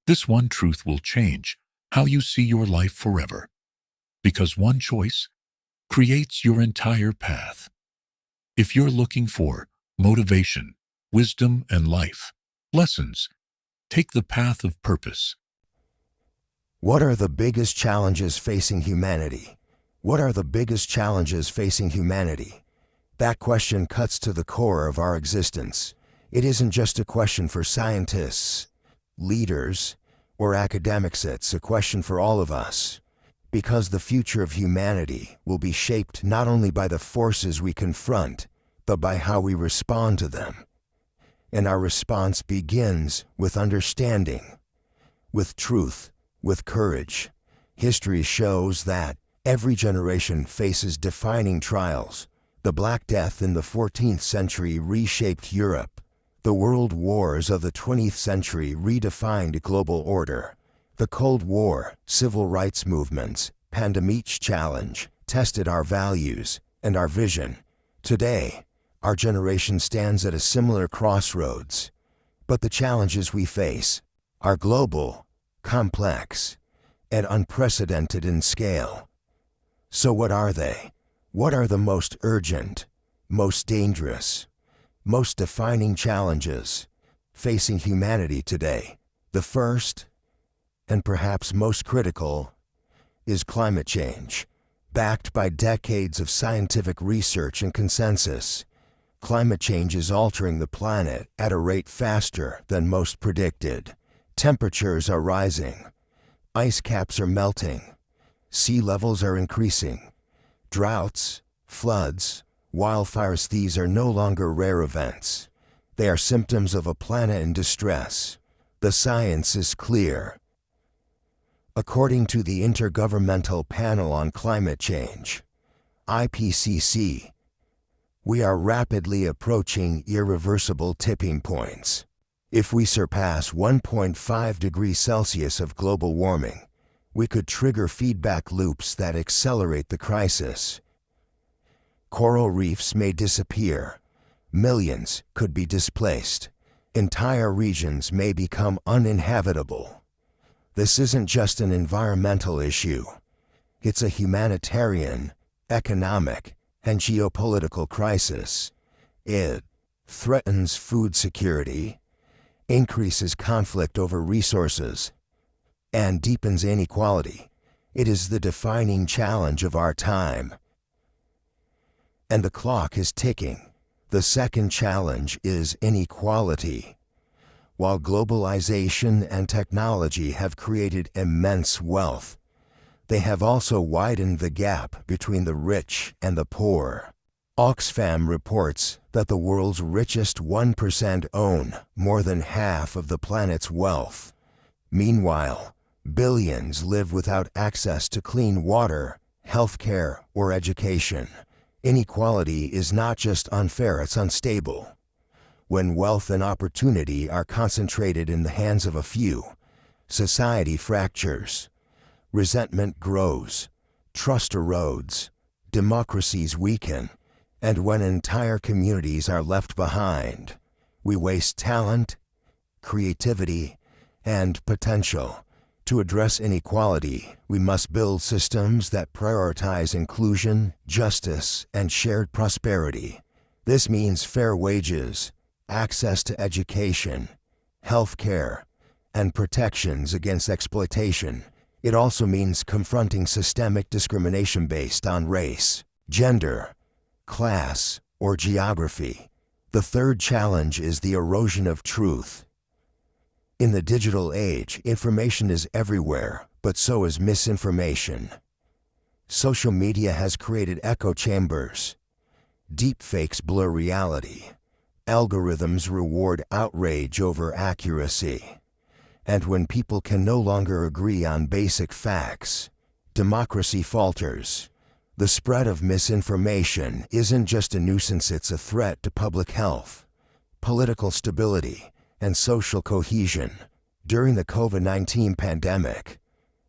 This one truth will change how you see your life forever, because one choice creates your entire path. If you're looking for motivation, wisdom, and life lessons, take the path of purpose. What are the biggest challenges facing humanity? What are the biggest challenges facing humanity? That question cuts to the core of our existence. It isn't just a question for scientists, leaders, or academics. It's a question for all of us. Because the future of humanity will be shaped not only by the forces we confront, but by how we respond to them. And our response begins with understanding, with truth, with courage. History shows that every generation faces defining trials. The Black Death in the 14th century reshaped Europe. The world wars of the 20th century redefined global order. The Cold War, civil rights movements, pandemic challenge, tested our values and our vision. Today, our generation stands at a similar crossroads. But the challenges we face are global, complex, and unprecedented in scale. So what are they? What are the most urgent, most dangerous, most defining challenges facing humanity today? The first, and perhaps most critical, is climate change. Backed by decades of scientific research and consensus, climate change is altering the planet at a rate faster than most predicted. Temperatures are rising, ice caps are melting, sea levels are increasing. Droughts, floods, wildfires, these are no longer rare events. They are symptoms of a planet in distress. The science is clear. According to the Intergovernmental Panel on Climate Change, IPCC, we are rapidly approaching irreversible tipping points. If we surpass 1.5 degrees Celsius of global warming, we could trigger feedback loops that accelerate the crisis. Coral reefs may disappear. Millions could be displaced. Entire regions may become uninhabitable. This isn't just an environmental issue. It's a humanitarian, economic, and geopolitical crisis. It threatens food security, increases conflict over resources, and deepens inequality. It is the defining challenge of our time. And the clock is ticking. The second challenge is inequality. While globalization and technology have created immense wealth, they have also widened the gap between the rich and the poor. Oxfam reports that the world's richest 1% own more than half of the planet's wealth. Meanwhile, billions live without access to clean water, healthcare, or education. Inequality is not just unfair, it's unstable. When wealth and opportunity are concentrated in the hands of a few, society fractures, resentment grows, trust erodes, democracies weaken, and when entire communities are left behind, we waste talent, creativity, and potential. To address inequality, we must build systems that prioritize inclusion, justice, and shared prosperity. This means fair wages, access to education, health care, and protections against exploitation. It also means confronting systemic discrimination based on race, gender, class, or geography. The third challenge is the erosion of truth. In the digital age, information is everywhere, but so is misinformation. Social media has created echo chambers. Deepfakes blur reality. Algorithms reward outrage over accuracy. And when people can no longer agree on basic facts, democracy falters. The spread of misinformation isn't just a nuisance, it's a threat to public health, political stability, and social cohesion. During the COVID-19 pandemic,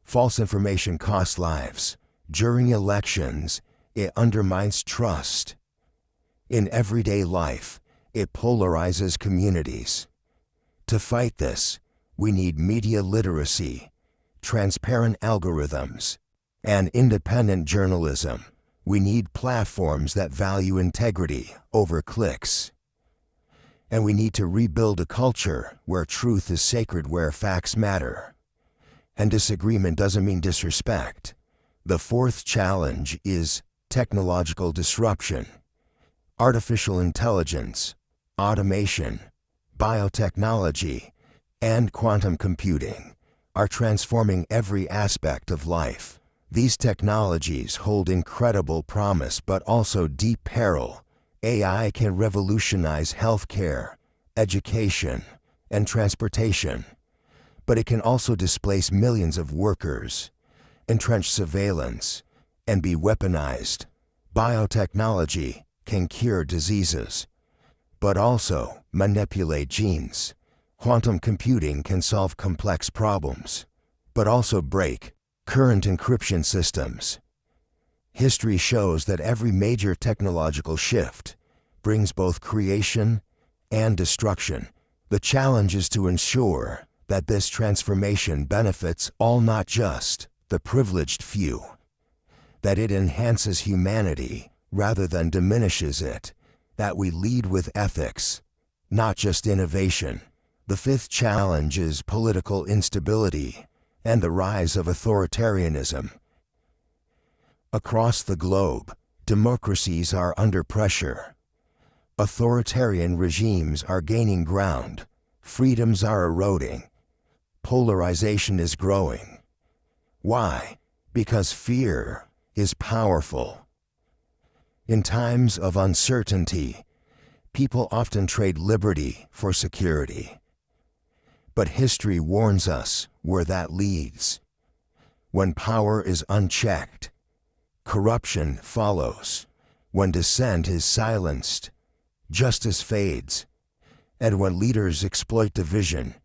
false information cost lives. During elections, it undermines trust. In everyday life, it polarizes communities. To fight this, We need media literacy, transparent algorithms, and independent journalism. We need platforms that value integrity over clicks. And we need to rebuild a culture where truth is sacred, where facts matter. And disagreement doesn't mean disrespect. The fourth challenge is technological disruption. Artificial intelligence, automation, biotechnology, and quantum computing are transforming every aspect of life. These technologies hold incredible promise but also deep peril. AI can revolutionize healthcare, education, and transportation, but it can also displace millions of workers, entrench surveillance, and be weaponized. Biotechnology can cure diseases, but also manipulate genes. Quantum computing can solve complex problems, but also break current encryption systems. History shows that every major technological shift brings both creation and destruction. The challenge is to ensure that this transformation benefits all, not just the privileged few, that it enhances humanity rather than diminishes it, that we lead with ethics, not just innovation. The fifth challenge is political instability and the rise of authoritarianism. Across the globe, democracies are under pressure. Authoritarian regimes are gaining ground. Freedoms are eroding. Polarization is growing. Why? Because fear is powerful. In times of uncertainty, people often trade liberty for security. But history warns us where that leads. When power is unchecked, corruption follows. When dissent is silenced, justice fades. And when leaders exploit division,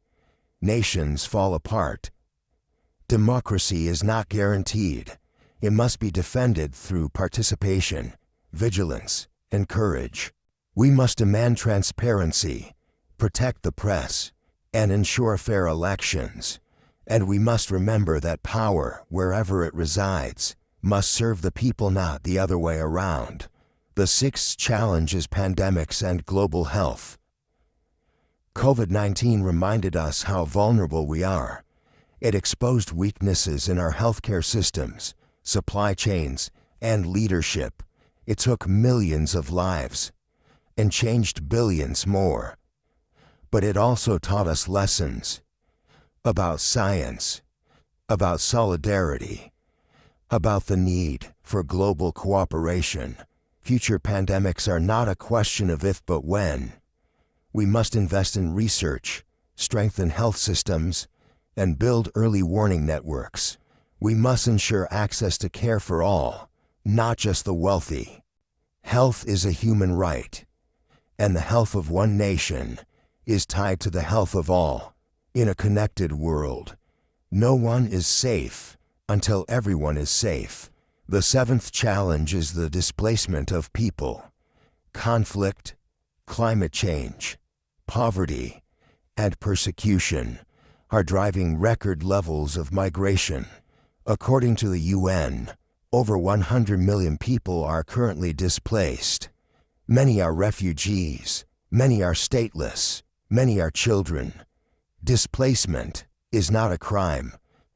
nations fall apart. Democracy is not guaranteed. It must be defended through participation, vigilance, and courage. We must demand transparency, protect the press, and ensure fair elections. And we must remember that power, wherever it resides, must serve the people, not the other way around. The sixth challenge is pandemics and global health. COVID-19 reminded us how vulnerable we are. It exposed weaknesses in our healthcare systems, supply chains, and leadership. It took millions of lives and changed billions more. But it also taught us lessons about science, about solidarity, about the need for global cooperation. Future pandemics are not a question of if but when. We must invest in research, strengthen health systems, and build early warning networks. We must ensure access to care for all, not just the wealthy. Health is a human right, and the health of one nation is tied to the health of all. In a connected world, no one is safe until everyone is safe. The seventh challenge is the displacement of people. Conflict, climate change, poverty, and persecution are driving record levels of migration. According to the UN, over 100 million people are currently displaced. Many are refugees, many are stateless, many are children. Displacement is not a crime,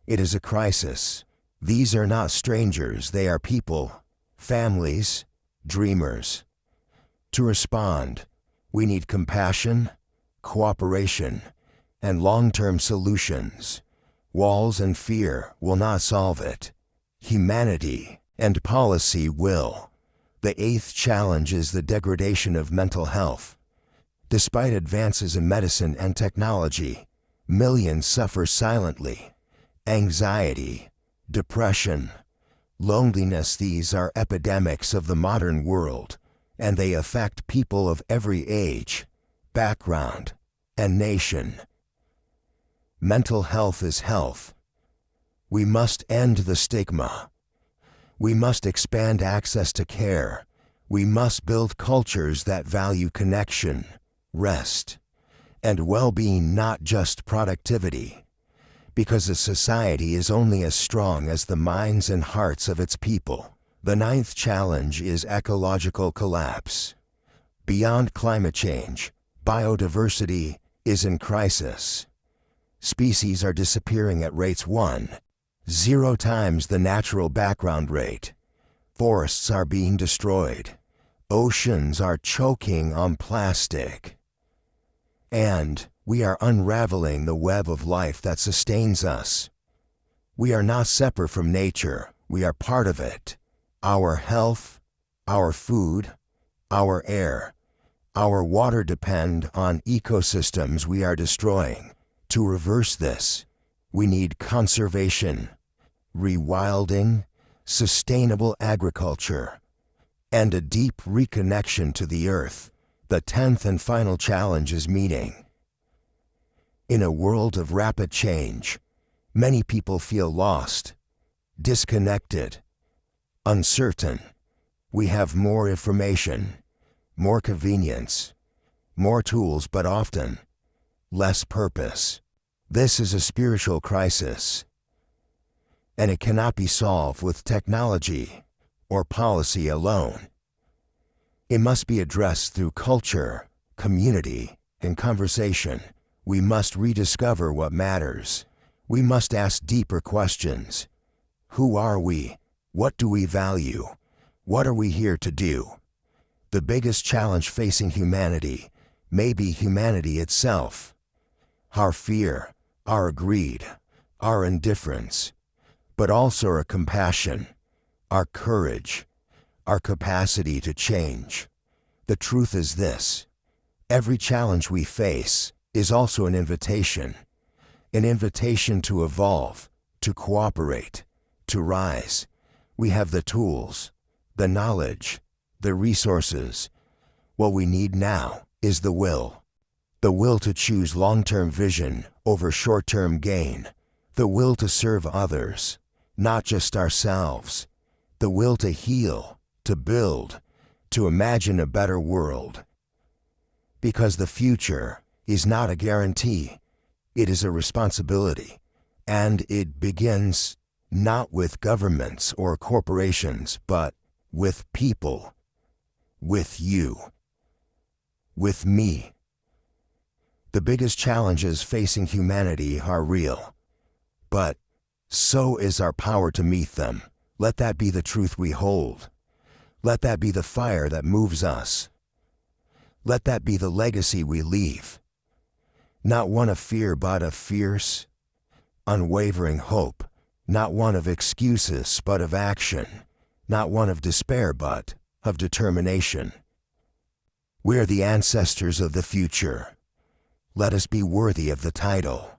it is a crisis. These are not strangers, they are people, families, dreamers. To respond, we need compassion, cooperation, and long-term solutions. Walls and fear will not solve it. Humanity and policy will. The eighth challenge is the degradation of mental health. Despite advances in medicine and technology, millions suffer silently. Anxiety, depression, loneliness, these are epidemics of the modern world, and they affect people of every age, background, and nation. Mental health is health. We must end the stigma. We must expand access to care. We must build cultures that value connection, rest, and well-being, not just productivity. Because a society is only as strong as the minds and hearts of its people. The ninth challenge is ecological collapse. Beyond climate change, biodiversity is in crisis. Species are disappearing at rates 1.0 times the natural background rate. Forests are being destroyed. Oceans are choking on plastic. And we are unraveling the web of life that sustains us. We are not separate from nature, we are part of it. Our health, our food, our air, our water depend on ecosystems we are destroying. To reverse this, we need conservation, rewilding, sustainable agriculture, and a deep reconnection to the earth. The 10th and final challenge is meaning. In a world of rapid change, many people feel lost, disconnected, uncertain. We have more information, more convenience, more tools, but often less purpose. This is a spiritual crisis, and it cannot be solved with technology or policy alone. It must be addressed through culture, community, and conversation. We must rediscover what matters. We must ask deeper questions. Who are we? What do we value? What are we here to do? The biggest challenge facing humanity may be humanity itself. Our fear, our greed, our indifference, but also our compassion, our courage, our capacity to change. The truth is this: every challenge we face is also an invitation to evolve, to cooperate, to rise. We have the tools, the knowledge, the resources. What we need now is the will to choose long-term vision over short-term gain, the will to serve others, not just ourselves, the will to heal, to build, to imagine a better world. Because the future is not a guarantee, it is a responsibility, and it begins not with governments or corporations, but with people, with you, with me. The biggest challenges facing humanity are real, but so is our power to meet them. Let that be the truth we hold. Let that be the fire that moves us. Let that be the legacy we leave. Not one of fear, but of fierce, unwavering hope. Not one of excuses, but of action. Not one of despair, but of determination. We are the ancestors of the future. Let us be worthy of the title.